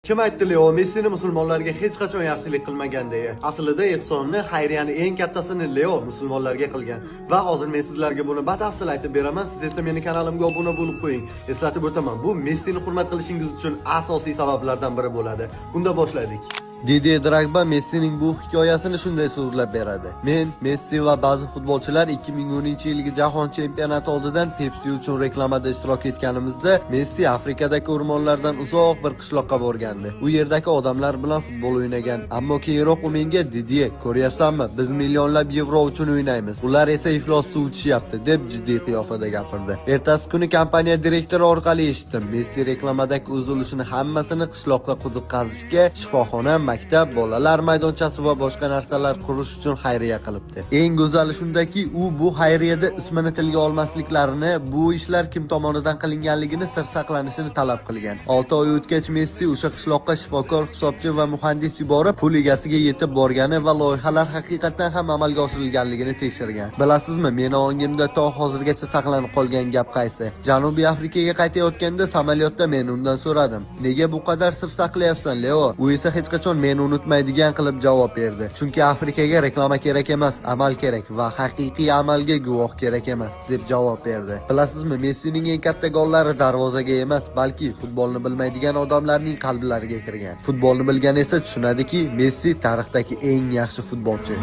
Kim aytdi Leo Messini musulmonlarga hech qachon yaxshilik qilmagan deya? Aslida ehsonni, xayriyani eng kattasini Leo musulmonlarga qilgan. Va hozir men sizlarga buni batafsil aytib beraman. Siz esa meni kanalimga obuna bo'lib qo'ying. Eslatib o'taman, bu Messini hurmat qilishingiz uchun asosiy sabablardan biri bo'ladi. Unda boshladik. Didier Drogba Messining bu hikoyasini shunday so'zlab beradi. Men, Messi va ba'zi futbolchilar 2010-yilgi jahon chempionati oldidan Pepsi uchun reklamada ishtirok etganimizda Messi Afrikadagi o'rmonlardan uzoq bir qishloqqa borgandi. U yerdagi odamlar bilan futbol o'ynagan. Ammo keyinroq u menga Didier, ko'ryapsanmi, biz millionlab yevro uchun o'ynaymiz. Ular esa iflos suv ichyapti deb jiddiy qiyofada gapirdi. Ertasi kuni kompaniya direktori orqali eshitdim. Messi reklamadagi uzilishini hammasini qishloqqa quduq qazishga, shifoxona, maktab, bolalar maydonchasi va boshqa narsalar qurish uchun xayriya qilibdi. Eng go'zali shundaki, u bu xayriyada ismini tilga olmasliklarini, bu ishlar kim tomonidan qilinganligini sir saqlanishini talab qilgan. 6 oy o'tgach Messi o'sha qishloqqa shifokor, hisobchi va muhandis yuborib, pul egasiga yetib borgani va loyihalar haqiqatan ham amalga oshirilganligini tekshirgan. Bilasizmi, meni ongimda to hozirgacha saqlanib qolgan gap qaysi? Janubiy Afrikaga qaytayotganda samolyotda men undan so'radim. Nega bu qadar sir saqlayapsan, Leo? U esa hech qachon meni unutmaydigan qilib javob berdi. Chunki Afrikaga reklama kerak emas, amal kerak va haqiqiy amalga guvoh kerak emas deb javob berdi. Bilasizmi, Messining eng katta gollari darvozaga emas, balki futbolni bilmaydigan odamlarning qalblariga kirgan. Futbolni bilgan esa tushunadiki, Messi tarixdagi eng yaxshi futbolchi.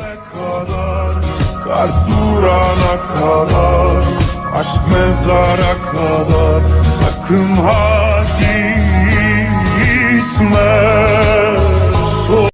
Kalp durana kadar, aşk mezara kadar, sakın ha gitme.